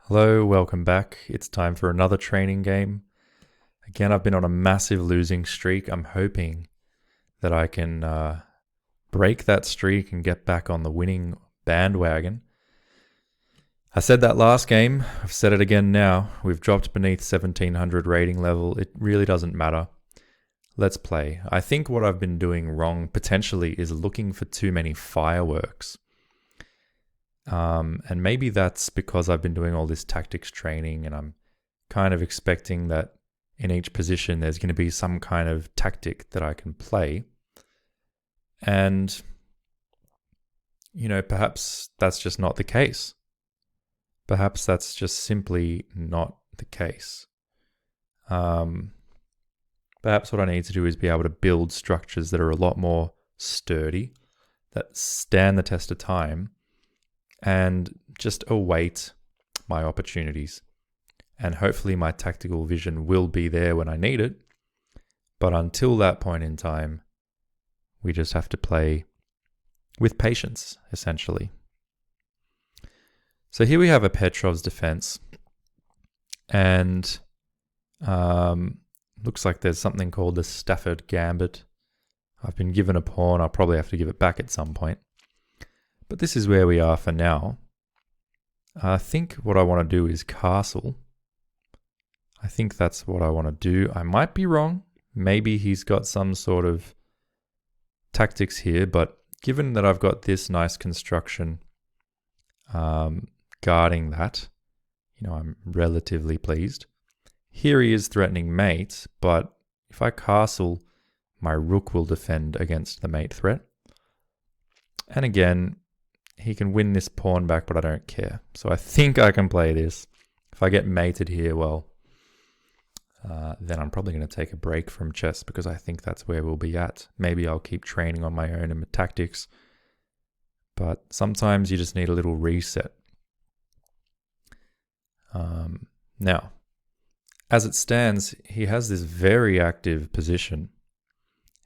Hello, welcome back. It's time for another training game. Again, I've been on a massive losing streak. I'm hoping that I can break that streak and get back on the winning bandwagon. I said that last game. I've said it again now. We've dropped beneath 1700 rating level. It really doesn't matter. Let's play. I think what I've been doing wrong potentially is looking for too many fireworks. And maybe that's because I've been doing all this tactics training and I'm kind of expecting that in each position there's going to be some kind of tactic that I can play. And, perhaps that's just not the case. Perhaps that's just simply not the case. Perhaps what I need to do is be able to build structures that are a lot more sturdy, that stand the test of time, and just await my opportunities. And hopefully my tactical vision will be there when I need it. But until that point in time, we just have to play with patience, essentially. So here we have a Petrov's defense. And looks like there's something called the Stafford Gambit. I've been given a pawn. I'll probably have to give it back at some point. But this is where we are for now. I think what I want to do is castle. I think that's what I want to do. I might be wrong. Maybe he's got some sort of tactics here, but given that I've got this nice construction guarding that, I'm relatively pleased. Here he is threatening mate, but if I castle, my rook will defend against the mate threat. And again, he can win this pawn back, but I don't care. So I think I can play this. If I get mated here, well, then I'm probably going to take a break from chess because I think that's where we'll be at. Maybe I'll keep training on my own and my tactics, but sometimes you just need a little reset. Now, as it stands, he has this very active position.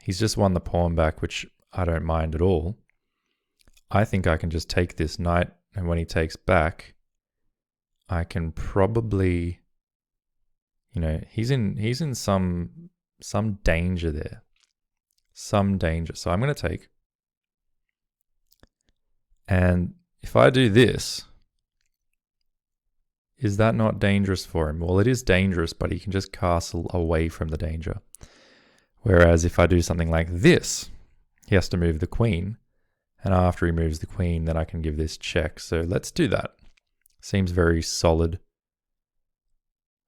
He's just won the pawn back, which I don't mind at all. I think I can just take this knight, and when he takes back, I can probably, he's in some danger there. Some danger. So I'm going to take. And if I do this, is that not dangerous for him? Well, it is dangerous, but he can just castle away from the danger. Whereas if I do something like this, he has to move the queen. And after he moves the queen, then I can give this check. So let's do that. Seems very solid.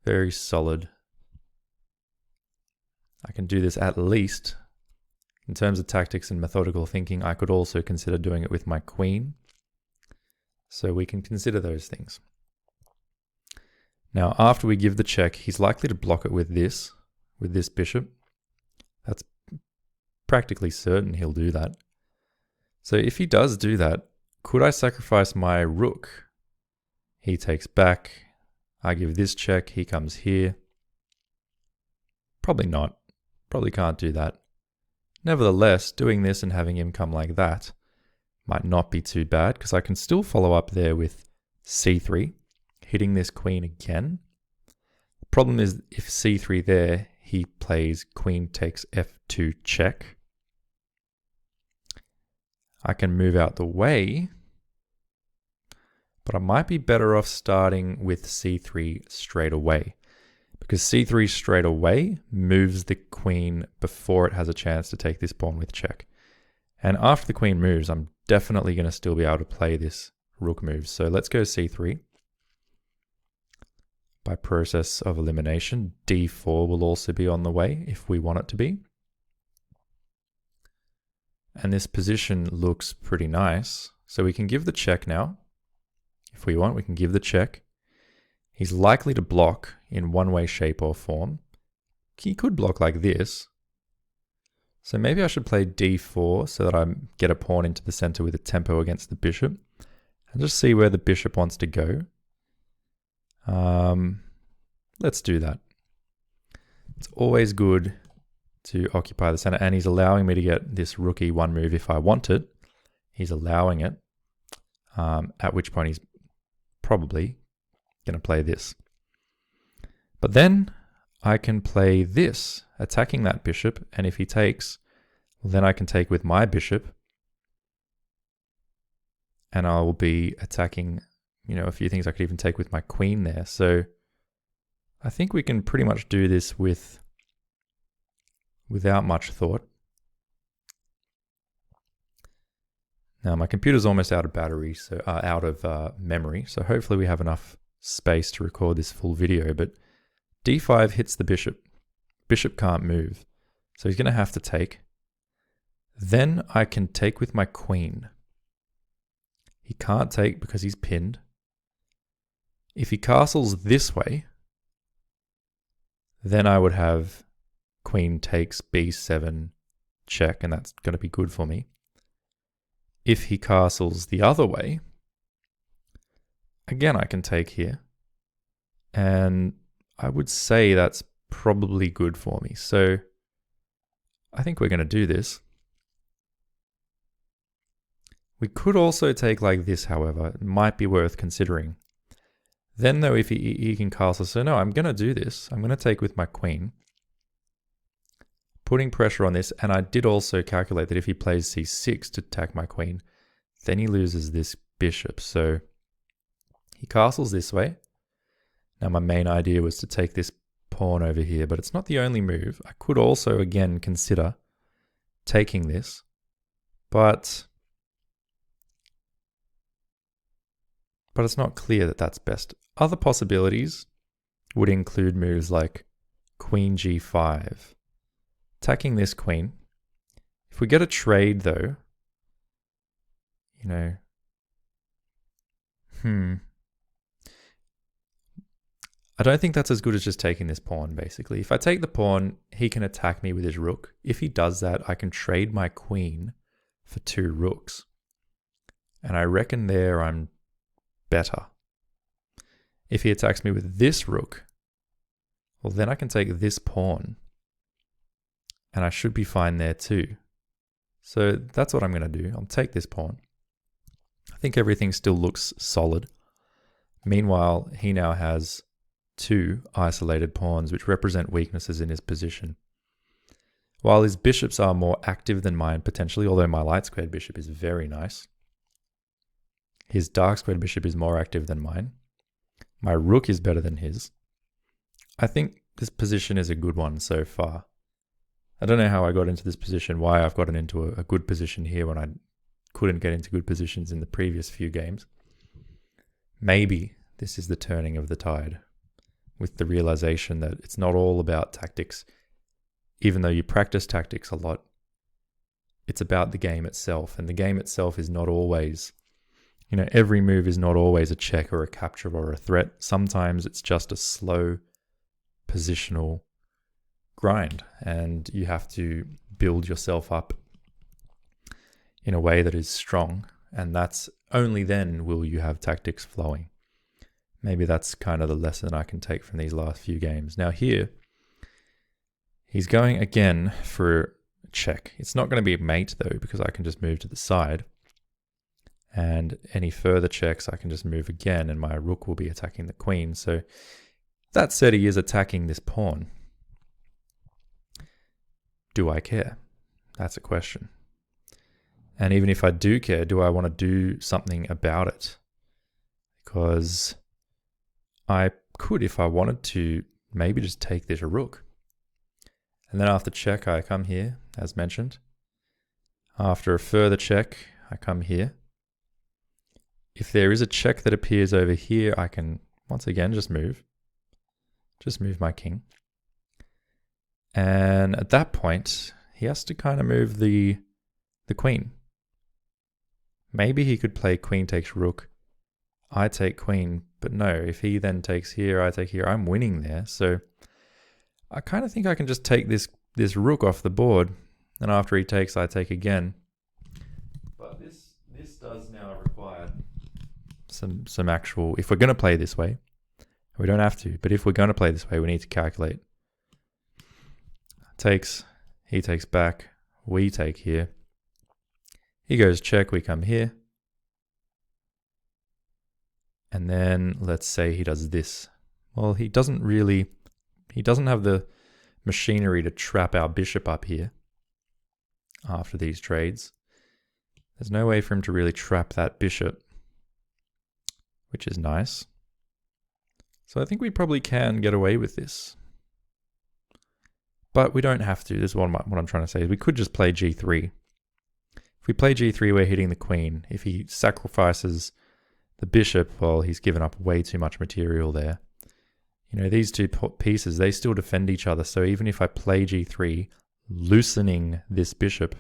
Very solid. I can do this at least. In terms of tactics and methodical thinking, I could also consider doing it with my queen. So we can consider those things. Now, after we give the check, he's likely to block it with this bishop. That's practically certain he'll do that. So if he does do that, could I sacrifice my rook? He takes back. I give this check. He comes here. Probably not. Probably can't do that. Nevertheless, doing this and having him come like that might not be too bad because I can still follow up there with c3, hitting this queen again. The problem is if c3 there, he plays queen takes f2 check. I can move out the way, but I might be better off starting with c3 straight away because c3 straight away moves the queen before it has a chance to take this pawn with check. And after the queen moves, I'm definitely going to still be able to play this rook move. So let's go c3. By process of elimination, d4 will also be on the way if we want it to be. And this position looks pretty nice. So we can give the check now. If we want, we can give the check. He's likely to block in one way, shape, or form. He could block like this. So maybe I should play d4 so that I get a pawn into the center with a tempo against the bishop. And just see where the bishop wants to go. Let's do that. It's always good to occupy the center, and he's allowing me to get this rook e1 move if I want it. He's allowing it, at which point he's probably going to play this. But then I can play this, attacking that bishop, and if he takes, well, then I can take with my bishop, and I will be attacking, a few things. I could even take with my queen there. So I think we can pretty much do this without much thought. Now my computer's almost out of battery, so out of memory, so hopefully we have enough space to record this full video. But d5 hits the bishop. Bishop can't move, so he's going to have to take. Then I can take with my queen. He can't take because he's pinned. If he castles this way, then I would have queen takes b7 check, and that's going to be good for me. If he castles the other way, again I can take here, and I would say that's probably good for me. So I think we're going to do this. We could also take like this, however. It might be worth considering. Then though, if he can castle, so no, I'm going to do this. I'm going to take with my queen, putting pressure on this, and I did also calculate that if he plays c6 to attack my queen, then he loses this bishop. So he castles this way. Now my main idea was to take this pawn over here, but it's not the only move. I could also again consider taking this, but it's not clear that that's best. Other possibilities would include moves like queen g5, attacking this queen. If we get a trade though, I don't think that's as good as just taking this pawn, basically. If I take the pawn, he can attack me with his rook. If he does that, I can trade my queen for 2 rooks. And I reckon there I'm better. If he attacks me with this rook, well, then I can take this pawn, and I should be fine there too. So that's what I'm going to do. I'll take this pawn. I think everything still looks solid. Meanwhile, he now has 2 isolated pawns, which represent weaknesses in his position. While his bishops are more active than mine, potentially, although my light squared bishop is very nice, his dark squared bishop is more active than mine. My rook is better than his. I think this position is a good one so far. I don't know how I got into this position, why I've gotten into a good position here when I couldn't get into good positions in the previous few games. Maybe this is the turning of the tide, with the realization that it's not all about tactics. Even though you practice tactics a lot, it's about the game itself, and the game itself is not always, every move is not always a check or a capture or a threat. Sometimes it's just a slow positional grind, and you have to build yourself up in a way that is strong, and that's only then will you have tactics flowing. Maybe that's kind of the lesson I can take from these last few games. Now here, he's going again for a check. It's not going to be a mate though, because I can just move to the side. And any further checks, I can just move again, and my rook will be attacking the queen. So that said, he is attacking this pawn. Do I care? That's a question. And even if I do care, do I want to do something about it? Because I could, if I wanted to, maybe just take this rook. And then after check, I come here, as mentioned. After a further check, I come here. If there is a check that appears over here, I can, once again, just move my king. And at that point, he has to kind of move the queen. Maybe he could play queen takes rook, I take queen, but no, if he then takes here, I take here, I'm winning there. So I kind of think I can just take this rook off the board, and after he takes, I take again. But this does now require some actual, if we're going to play this way, we don't have to, but if we're going to play this way, we need to calculate. Takes, he takes back, we take here. He goes check, we come here. And then let's say he does this. Well, he doesn't have the machinery to trap our bishop up here after these trades. There's no way for him to really trap that bishop, which is nice. So I think we probably can get away with this. But we don't have to. This is what I'm trying to say. We could just play g3. If we play g3, we're hitting the queen. If he sacrifices the bishop, well, he's given up way too much material there. You know, these two pieces, they still defend each other. So even if I play g3, loosening this bishop,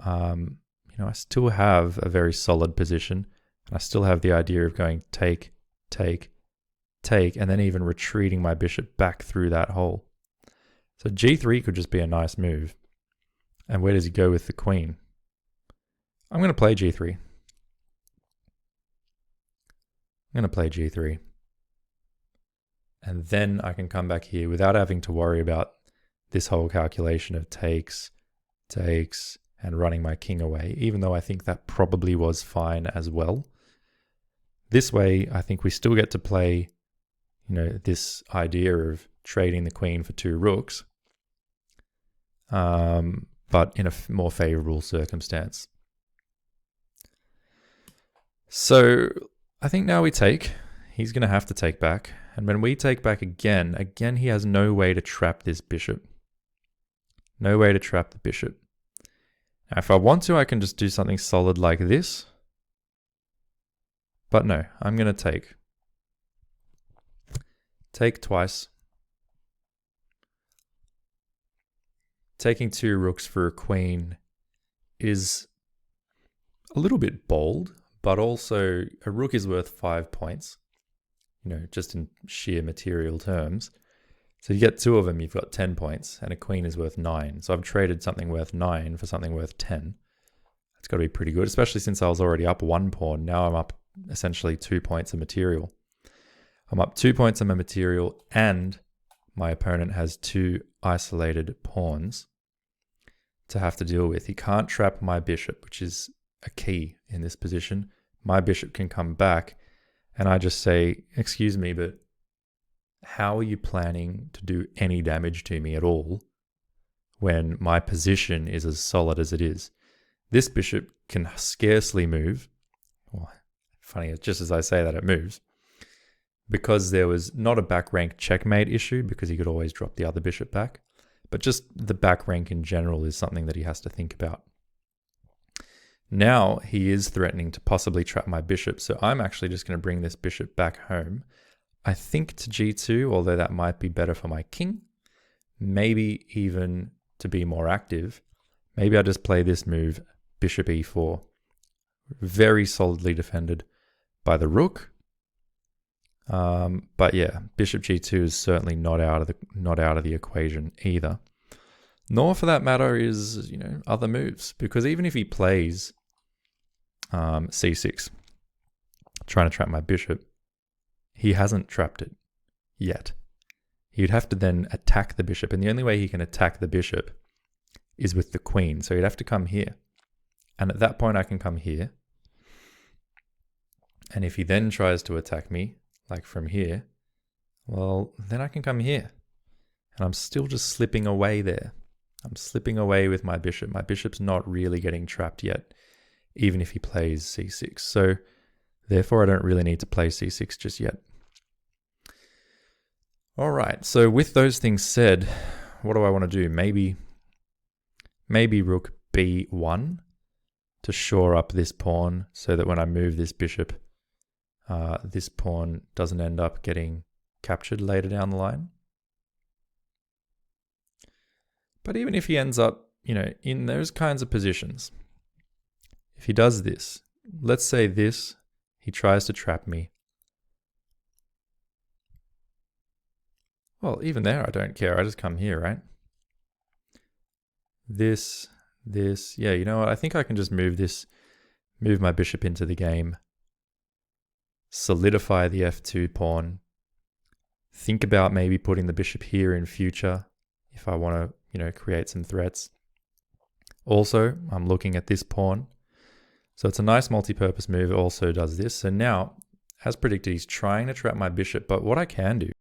you know, I still have a very solid position. And I still have the idea of going take, take, take, and then even retreating my bishop back through that hole. So g3 could just be a nice move. And where does he go with the queen? I'm going to play g3. I'm going to play g3. And then I can come back here without having to worry about this whole calculation of takes, takes, and running my king away, even though I think that probably was fine as well. This way, I think we still get to play, you know, this idea of trading the queen for two rooks, but in a more favorable circumstance. So I think now we take. He's going to have to take back. And when we take back again, he has no way to trap this bishop. No way to trap the bishop. Now, if I want to, I can just do something solid like this. But no, I'm going to take. Take twice. Taking two rooks for a queen is a little bit bold, but also a rook is worth 5 points, you know, just in sheer material terms. So you get two of them, you've got 10 points, and a queen is worth 9. So I've traded something worth 9 for something worth 10. That's got to be pretty good, especially since I was already up 1 pawn. Now I'm up essentially 2 points of material. I'm up 2 points of my material, and my opponent has 2 isolated pawns to have to deal with. He can't trap my bishop, which is a key in this position. My bishop can come back, and I just say, excuse me, but how are you planning to do any damage to me at all when my position is as solid as it is? This bishop can scarcely move. Well, funny, just as I say that, it moves. Because there was not a back rank checkmate issue, because he could always drop the other bishop back, but just the back rank in general is something that he has to think about. Now he is threatening to possibly trap my bishop, so I'm actually just going to bring this bishop back home. I think to g2, although that might be better for my king. Maybe even to be more active, maybe I just play this move, bishop e4. Very solidly defended by the rook. But yeah, bishop g2 is certainly not out of the equation either. Nor, for that matter, is, you know, other moves, because even if he plays c6, trying to trap my bishop, he hasn't trapped it yet. He'd have to then attack the bishop, and the only way he can attack the bishop is with the queen. So he'd have to come here, and at that point I can come here. And if he then tries to attack me, like from here, well, then I can come here. And I'm still just slipping away there. I'm slipping away with my bishop. My bishop's not really getting trapped yet, even if he plays c6. So therefore, I don't really need to play c6 just yet. All right, so with those things said, what do I want to do? Maybe rook b1 to shore up this pawn so that when I move this bishop, this pawn doesn't end up getting captured later down the line. But even if he ends up, you know, in those kinds of positions, if he does this, let's say this, he tries to trap me. Well, even there, I don't care. I just come here, right? This, yeah, you know what? I think I can just move my bishop into the game, solidify the f2 pawn, think about maybe putting the bishop here in future if I want to, you know, create some threats. Also, I'm looking at this pawn. So it's a nice multi-purpose move. It also does this. So now, As predicted, he's trying to trap my bishop, but what I can do